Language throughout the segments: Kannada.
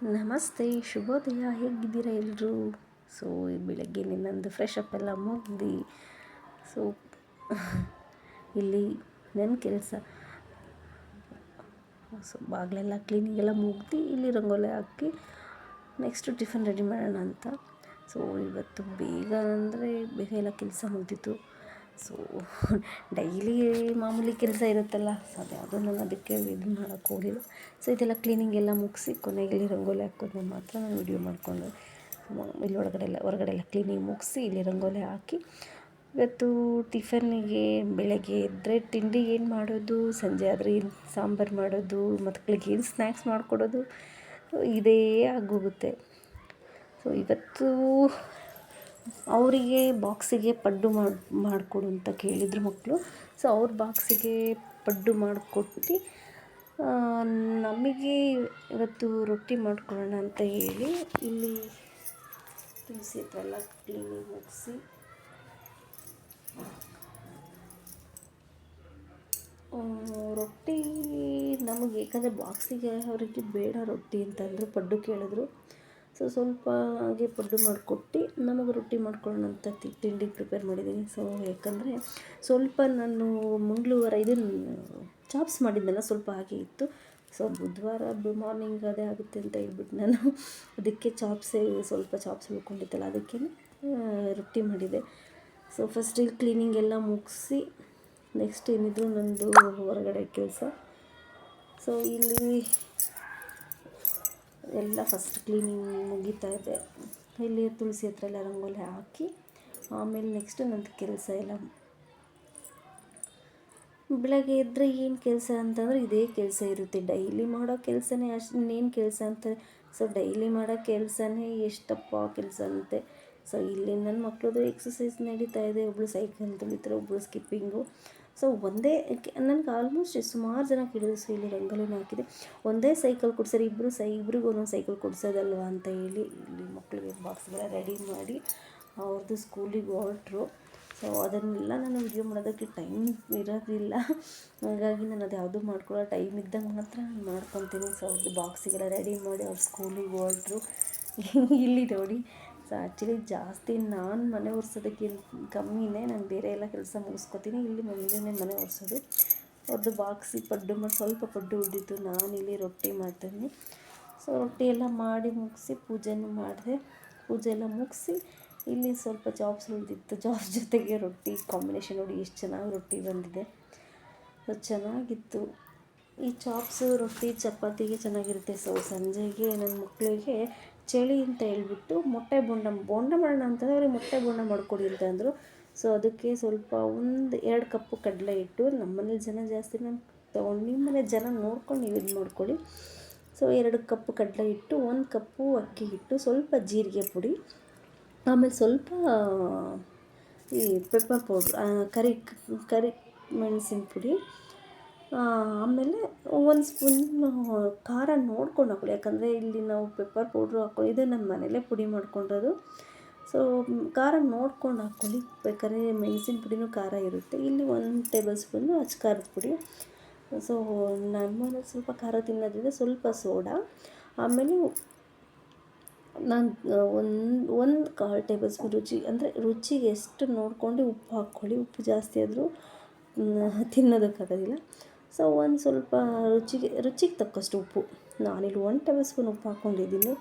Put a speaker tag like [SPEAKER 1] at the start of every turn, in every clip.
[SPEAKER 1] ನಮಸ್ತೆ, ಶುಭೋದಯ. ಹೇಗಿದ್ದೀರಾ ಎಲ್ಲರೂ? ಸೊ ಬೆಳಗ್ಗೆ ನಂದು ಫ್ರೆಶ್ ಅಪ್ ಎಲ್ಲ ಮುಗ್ದು ಸೊ ಇಲ್ಲಿ ನನ್ನ ಕೆಲಸ ಬಾಗಿಲೆಲ್ಲ ಕ್ಲೀನಿಂಗೆಲ್ಲ ಮುಗ್ದು ಇಲ್ಲಿ ರಂಗೋಲಿ ಹಾಕಿ ನೆಕ್ಸ್ಟು ಟಿಫನ್ ರೆಡಿ ಮಾಡೋಣ ಅಂತ. ಸೊ ಇವತ್ತು ಬೇಗ ಅಂದರೆ ಬೇಗ ಎಲ್ಲ ಕೆಲಸ ಮುಗ್ದಿತ್ತು. ಸೊ ಡೈಲಿ ಮಾಮೂಲಿ ಕೆಲಸ ಇರುತ್ತಲ್ಲ, ಸೊ ಅದು ಯಾವುದೋ ನಾನು ಅದಕ್ಕೆ ಇದು ಮಾಡೋಕ್ಕೆ ಹೋಗಲಿಲ್ಲ. ಸೊ ಇದೆಲ್ಲ ಕ್ಲೀನಿಂಗ್ ಎಲ್ಲ ಮುಗಿಸಿ ಕೊನೆಗೆ ಇಲ್ಲಿ ರಂಗೋಲಿ ಹಾಕೋದನ್ನ ಮಾತ್ರ ನಾನು ವಿಡಿಯೋ ಮಾಡಿಕೊಂಡು ಇಲ್ಲಿ ಹೊರಗಡೆ ಎಲ್ಲ ಕ್ಲೀನಿಂಗ್ ಮುಗಿಸಿ ಇಲ್ಲಿ ರಂಗೋಲಿ ಹಾಕಿ ಇವತ್ತು ಟಿಫನ್ನಿಗೆ ಬೆಳಗ್ಗೆ ಎದ್ದರೆ ತಿಂಡಿ ಏನು ಮಾಡೋದು, ಸಂಜೆ ಆದರೆ ಏನು ಸಾಂಬಾರು ಮಾಡೋದು, ಮಕ್ಕಳಿಗೆ ಏನು ಸ್ನ್ಯಾಕ್ಸ್ ಮಾಡಿಕೊಡೋದು, ಇದೇ ಆಗೋಗುತ್ತೆ. ಸೊ ಇವತ್ತು ಅವರಿಗೆ ಬಾಕ್ಸಿಗೆ ಪಡ್ಡು ಮಾಡಿಕೊಡು ಅಂತ ಕೇಳಿದರು ಮಕ್ಕಳು. ಸೊ ಅವ್ರ ಬಾಕ್ಸಿಗೆ ಪಡ್ಡು ಮಾಡಿಕೊಟ್ಟು ನಮಗೆ ಇವತ್ತು ರೊಟ್ಟಿ ಮಾಡ್ಕೊಳ್ಳೋಣ ಅಂತ ಹೇಳಿ ಇಲ್ಲಿ ತುಳಸಿ ಹತ್ರ ಎಲ್ಲ ಕ್ಲೀನಿಂಗ್ ಮುಗಿಸಿ ರೊಟ್ಟಿ ನಮಗೆ, ಯಾಕಂದರೆ ಬಾಕ್ಸಿಗೆ ಅವರಿಗೆ ಬೇಡ ರೊಟ್ಟಿ ಅಂತಂದರು, ಪಡ್ಡು ಕೇಳಿದ್ರು. ಸೊ ಸ್ವಲ್ಪ ಹಾಗೆ ಪಡ್ಡು ಮಾಡಿಕೊಟ್ಟು ನಮಗೆ ರೊಟ್ಟಿ ಮಾಡ್ಕೊಳ್ಳೋಣ ಅಂತ ತಿಂಡಿ ಪ್ರಿಪೇರ್ ಮಾಡಿದ್ದೀನಿ. ಸೊ ಯಾಕಂದರೆ ಸ್ವಲ್ಪ ನಾನು ಮಂಗಳವಾರ ಇದನ್ನು ಚಾಪ್ಸ್ ಮಾಡಿದ್ದೆಲ್ಲ ಸ್ವಲ್ಪ ಹಾಗೆ ಇತ್ತು. ಸೊ ಬುಧವಾರ ಮಾರ್ನಿಂಗ್ ಅದೇ ಆಗುತ್ತೆ ಅಂತ ಹೇಳ್ಬಿಟ್ಟು ನಾನು ಅದಕ್ಕೆ ಸ್ವಲ್ಪ ಚಾಪ್ಸ್ ಉಳ್ಕೊಂಡಿತ್ತಲ್ಲ, ಅದಕ್ಕೆ ರೊಟ್ಟಿ ಮಾಡಿದೆ. ಸೊ ಫಸ್ಟ್ ಇಲ್ಲಿ ಕ್ಲೀನಿಂಗ್ ಎಲ್ಲ ಮುಗಿಸಿ ನೆಕ್ಸ್ಟ್ ಏನಿದ್ರು ನಂದು ಹೊರಗಡೆ ಕೆಲಸ. ಸೊ ಇಲ್ಲಿ ಎಲ್ಲ ಫಸ್ಟ್ ಕ್ಲೀನಿಂಗ್ ಮುಗಿತಾ ಇದೆ. ಇಲ್ಲಿ ತುಳಸಿ ಹತ್ರ ಎಲ್ಲ ರಂಗೋಲಿ ಹಾಕಿ ಆಮೇಲೆ ನೆಕ್ಸ್ಟ್ ನಂದು ಕೆಲಸ ಎಲ್ಲ ಬೆಳಗ್ಗೆ ಎದ್ದರೆ ಏನು ಕೆಲಸ ಅಂತಂದರೆ ಇದೇ ಕೆಲಸ ಇರುತ್ತೆ. ಡೈಲಿ ಮಾಡೋ ಕೆಲಸನೇ ಅಷ್ಟು, ಇನ್ನೇನು ಕೆಲಸ ಅಂತಾರೆ. ಸೊ ಡೈಲಿ ಮಾಡೋ ಕೆಲಸನೇ ಎಷ್ಟಪ್ಪ ಕೆಲಸ ಅಂತೆ. ಸೊ ಇಲ್ಲಿ ನನ್ನ ಮಕ್ಕಳದು ಎಕ್ಸಸೈಸ್ ನಡೀತಾ ಇದೆ. ಒಬ್ಬಳು ಸೈಕಲ್ ತುಳಿತಾರೆ, ಒಬ್ಬಳು ಸ್ಕಿಪ್ಪಿಂಗು. ಸೊ ಒಂದೇ ನನಗೆ ಆಲ್ಮೋಸ್ಟ್ ಸುಮಾರು ಜನ ಕೇಳಿದ್ರು, ಸೊ ಇಲ್ಲಿ ರಂಗೋಲಿನ ಹಾಕಿದೆ, ಒಂದೇ ಸೈಕಲ್ ಕೊಡ್ಸರಿ, ಇಬ್ಬರಿಗೂ ಒಂದೊಂದು ಸೈಕಲ್ ಕೊಡ್ಸೋದಲ್ವ ಅಂತ ಹೇಳಿ ಇಲ್ಲಿ ಮಕ್ಕಳಿಗೆ ಬಾಕ್ಸ್ಗೆಲ್ಲ ರೆಡಿ ಮಾಡಿ ಅವ್ರದ್ದು ಸ್ಕೂಲಿಗೆ ಹೊರಟ್ರು. ಸೊ ಅದನ್ನೆಲ್ಲ ನಾನು ವಿಡಿಯೋ ಮಾಡೋದಕ್ಕೆ ಟೈಮ್ ಇರೋದಿಲ್ಲ, ಹಾಗಾಗಿ ನಾನು ಅದು ಯಾವುದೂ ಮಾಡ್ಕೊಳ್ಳೋ ಟೈಮ್ ಇದ್ದಾಗ ಮಾತ್ರ ನಾನು ಮಾಡ್ಕೊತೀನಿ. ಸೊ ಅವ್ರದ್ದು ಬಾಕ್ಸಿಗೆಲ್ಲ ರೆಡಿ ಮಾಡಿ ಅವ್ರು ಸ್ಕೂಲಿಗೆ ಹೊರಟ್ರು. ಇಲ್ಲಿ ನೋಡಿ, ಸೊ ಆ್ಯಕ್ಚುಲಿ ಜಾಸ್ತಿ ನಾನು ಮನೆ ಒರೆಸೋದಕ್ಕಿಂತ ಕಮ್ಮಿನೇ, ನಾನು ಬೇರೆ ಎಲ್ಲ ಕೆಲಸ ಮುಗಿಸ್ಕೊತೀನಿ. ಇಲ್ಲಿ ಮುಂಜಾನೆ ಮನೆ ಒರೆಸೋದು. ಅವ್ರದ್ದು ಬಾಕ್ಸಿಗೆ ಪಡ್ಡು ಮಾಡಿ ಸ್ವಲ್ಪ ಪಡ್ಡು ಉಳಿದಿತ್ತು, ನಾನಿಲ್ಲಿ ರೊಟ್ಟಿ ಮಾಡ್ತೀನಿ. ಸೊ ರೊಟ್ಟಿ ಎಲ್ಲ ಮಾಡಿ ಮುಗಿಸಿ ಪೂಜೆನೂ ಮಾಡಿದೆ. ಪೂಜೆ ಎಲ್ಲ ಮುಗಿಸಿ ಇಲ್ಲಿ ಸ್ವಲ್ಪ ಚಾಪ್ಸ್ ಉಳಿದಿತ್ತು, ಚಾಪ್ಸ್ ಜೊತೆಗೆ ರೊಟ್ಟಿ ಕಾಂಬಿನೇಷನ್ ನೋಡಿ ಎಷ್ಟು ಚೆನ್ನಾಗಿ ರೊಟ್ಟಿ ಬಂದಿದೆ. ಸೊ ಚೆನ್ನಾಗಿತ್ತು. ಈ ಚಾಪ್ಸು ರೊಟ್ಟಿ ಚಪಾತಿಗೆ ಚೆನ್ನಾಗಿರುತ್ತೆ. ಸೊ ಸಂಜೆಗೆ ನನ್ನ ಮಕ್ಕಳಿಗೆ ಚಳಿ ಅಂತ ಹೇಳ್ಬಿಟ್ಟು ಮೊಟ್ಟೆ ಬೋಂಡ ಮಾಡೋಣ ಅಂತಂದರೆ ಅವ್ರಿಗೆ ಮೊಟ್ಟೆ ಬೋಂಡ ಮಾಡಿಕೊಡಿ ಅಂತಂದರು. ಸೊ ಅದಕ್ಕೆ ಸ್ವಲ್ಪ 1-2 ಕಪ್ಪು ಕಡಲೆ ಹಿಟ್ಟು, ನಮ್ಮನೇಲಿ ಜನ ಜಾಸ್ತಿ, ನಾನು ತೊಗೊಂಡು ನಿಮ್ಮ ಮನೆ ಜನ ನೋಡ್ಕೊಂಡು ನೀವು ಇದು ಮಾಡ್ಕೊಳ್ಳಿ. ಸೊ 2 ಕಪ್ಪು ಕಡಲೆ ಹಿಟ್ಟು, 1 ಕಪ್ಪು ಅಕ್ಕಿ ಹಿಟ್ಟು, ಸ್ವಲ್ಪ ಜೀರಿಗೆ ಪುಡಿ, ಆಮೇಲೆ ಸ್ವಲ್ಪ ಈ ಪೆಪ್ಪರ್ ಪೌಡ್ರ್, ಕರಿ ಮೆಣಸಿನ ಪುಡಿ, ಆಮೇಲೆ 1 ಸ್ಪೂನ್ ಖಾರ ನೋಡ್ಕೊಂಡು ಹಾಕೊಳ್ಳಿ. ಯಾಕಂದರೆ ಇಲ್ಲಿ ನಾವು ಪೆಪ್ಪರ್ ಪೌಡ್ರು ಇದು ನಮ್ಮ ಮನೇಲೇ ಪುಡಿ ಮಾಡ್ಕೊಂಡಿರೋದು. ಸೊ ಖಾರ ನೋಡ್ಕೊಂಡು ಹಾಕ್ಕೊಳ್ಳಿ. ಬೇಕಾದ್ರೆ ಮೆಣಸಿನ ಪುಡಿನೂ ಖಾರ ಇರುತ್ತೆ. ಇಲ್ಲಿ 1 ಟೇಬಲ್ ಸ್ಪೂನು ಅಚ್ಚ ಖಾರದ ಪುಡಿ. ಸೊ ನಮ್ಮನೇಲಿ ಸ್ವಲ್ಪ ಖಾರ ತಿನ್ನೋದ್ರಿಂದ ಸ್ವಲ್ಪ ಸೋಡಾ, ಆಮೇಲೆ ನಾನು ಒಂದು 1/4 ಟೇಬಲ್ ಸ್ಪೂನ್ ರುಚಿಗೆ ಎಷ್ಟು ನೋಡಿಕೊಂಡು ಉಪ್ಪು ಹಾಕ್ಕೊಳ್ಳಿ. ಉಪ್ಪು ಜಾಸ್ತಿ ಆದರೂ ತಿನ್ನೋದಕ್ಕಾಗೋದಿಲ್ಲ. ಸೊ ಒಂದು ಸ್ವಲ್ಪ ರುಚಿಗೆ ತಕ್ಕಷ್ಟು ಉಪ್ಪು, ನಾನಿಲ್ಲಿ 1 ಟೇಬಲ್ ಸ್ಪೂನ್ ಉಪ್ಪು ಹಾಕ್ಕೊಂಡಿದ್ದೀನಿ.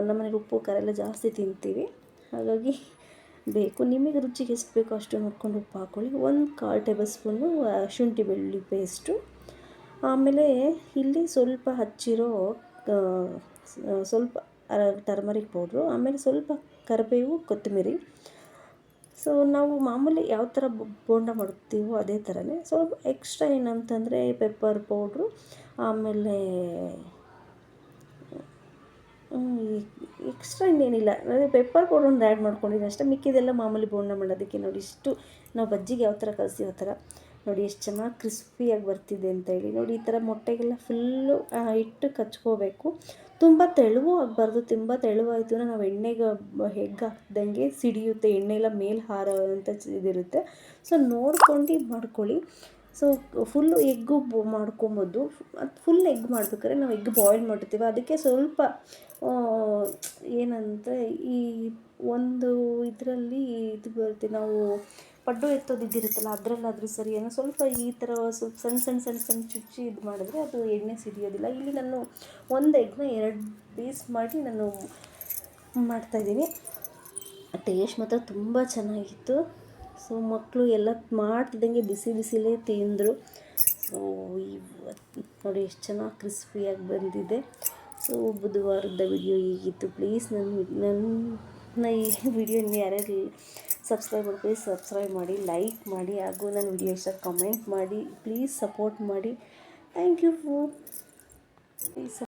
[SPEAKER 1] ನಮ್ಮನೇಲಿ ಉಪ್ಪು ಖಾರ ಎಲ್ಲ ಜಾಸ್ತಿ ತಿಂತೀವಿ, ಹಾಗಾಗಿ ಬೇಕು, ನಿಮಗೆ ರುಚಿಗೆ ಎಷ್ಟು ಬೇಕೋ ಅಷ್ಟು ನೋಡ್ಕೊಂಡು ಉಪ್ಪು ಹಾಕ್ಕೊಳ್ಳಿ. 1/4 ಟೇಬಲ್ ಸ್ಪೂನು ಶುಂಠಿ ಬೆಳ್ಳುಳ್ಳಿ ಪೇಸ್ಟು, ಆಮೇಲೆ ಇಲ್ಲಿ ಸ್ವಲ್ಪ ಹಚ್ಚಿರೋ ಸ್ವಲ್ಪ ಟರ್ಮರಿಕ್ ಪೌಡ್ರು, ಆಮೇಲೆ ಸ್ವಲ್ಪ ಕರಿಬೇವು, ಕೊತ್ತಂಬರಿ. ಸೊ ನಾವು ಮಾಮೂಲಿ ಯಾವ ಥರ ಬೋಂಡ ಮಾಡ್ತೀವೋ ಅದೇ ಥರನೇ, ಸ್ವಲ್ಪ ಎಕ್ಸ್ಟ್ರಾ ಏನಂತಂದರೆ ಪೆಪ್ಪರ್ ಪೌಡ್ರು, ಆಮೇಲೆ ಎಕ್ಸ್ಟ್ರಾ ಇನ್ನೇನಿಲ್ಲ, ಅಂದರೆ ಪೆಪ್ಪರ್ ಪೌಡ್ರ್ ಒಂದು ಆ್ಯಡ್ ಮಾಡ್ಕೊಂಡಿದ್ದೀನಿ ಅಷ್ಟೇ. ಮಿಕ್ಕಿದೆಲ್ಲ ಮಾಮೂಲಿ ಬೋಂಡ ಮಾಡೋದಕ್ಕೆ. ನೋಡಿ ಇಷ್ಟು ನಾವು ಬಜ್ಜಿಗೆ ಯಾವ ಥರ ಕಲಿಸ್ತೀವಿ ಆ ಥರ ನೋಡಿ ಎಷ್ಟು ಚೆನ್ನಾಗಿ ಕ್ರಿಸ್ಪಿಯಾಗಿ ಬರ್ತಿದೆ ಅಂತ ಹೇಳಿ. ನೋಡಿ ಈ ಥರ ಮೊಟ್ಟೆಗೆಲ್ಲ ಫುಲ್ಲು ಹಿಟ್ಟು ಕಚ್ಕೋಬೇಕು, ತುಂಬ ತೆಳುವೂ ಆಗಬಾರ್ದು. ತುಂಬ ತೆಳುವಾಯಿತು ಅಂದರೆ ನಾವು ಎಣ್ಣೆಗೆ ಹೆಗ್ ಹಾಕ್ದಂಗೆ ಸಿಡಿಯುತ್ತೆ, ಎಣ್ಣೆ ಎಲ್ಲ ಮೇಲೆ ಹಾರೋ ಅಂತ ಇದಿರುತ್ತೆ. ಸೊ ನೋಡ್ಕೊಂಡು ಮಾಡ್ಕೊಳ್ಳಿ. ಸೊ ಫುಲ್ಲು ಎಗ್ಗು ಮಾಡ್ಕೊಬೋದು. ಅದು ಫುಲ್ ಎಗ್ ಮಾಡ್ಬೇಕಾದ್ರೆ ನಾವು ಎಗ್ ಬಾಯ್ಲ್ ಮಾಡಿರ್ತೀವಿ, ಅದಕ್ಕೆ ಸ್ವಲ್ಪ ಏನಂದರೆ ಈ ಒಂದು ಇದರಲ್ಲಿ ಇದು ಬರುತ್ತೆ, ನಾವು ಪಡ್ಡು ಎತ್ತೋದು ಇದಿರುತ್ತಲ್ಲ ಅದರಲ್ಲಾದರೂ ಸರಿ ಏನೋ ಸ್ವಲ್ಪ ಈ ಥರ ಸ್ವಲ್ಪ ಸಣ್ಣ ಚುಚ್ಚಿ ಇದು ಮಾಡಿದ್ರೆ ಅದು ಎಣ್ಣೆ ಸಿಡಿಯೋದಿಲ್ಲ. ಇಲ್ಲಿ ನಾನು ಒಂದು ಎಗ್ನ 2 ಪೀಸ್ ಮಾಡಿ ನಾನು ಮಾಡ್ತಾಯಿದ್ದೀನಿ. ಟೇಸ್ಟ್ ಮಾತ್ರ ತುಂಬ ಚೆನ್ನಾಗಿತ್ತು. ಸೊ ಮಕ್ಕಳು ಎಲ್ಲ ಮಾಡ್ತಿದ್ದಂಗೆ ಬಿಸಿ ಬಿಸಿಲೇ ತಿಂದರು. ಸೊ ಇವತ್ತು ನೋಡಿ ಎಷ್ಟು ಚೆನ್ನಾಗಿ ಕ್ರಿಸ್ಪಿಯಾಗಿ ಬಂದಿದೆ. ಸೊ ಬುಧವಾರದ ವಿಡಿಯೋ ಹೀಗಿತ್ತು. ಪ್ಲೀಸ್ ನನ್ನ ಈ ವಿಡಿಯೋನ ಯಾರ್ಯಾರು ಸಬ್ಸ್ಕ್ರೈಬ್ ಮಾಡಿ, ಲೈಕ್ ಮಾಡಿ, ಹಾಗೂ ನನ್ನ ವಿಡಿಯೋ ಇಷ್ಟ ಕಮೆಂಟ್ ಮಾಡಿ, ಪ್ಲೀಸ್ ಸಪೋರ್ಟ್ ಮಾಡಿ. Thank you. ಪ್ಲೀಸ್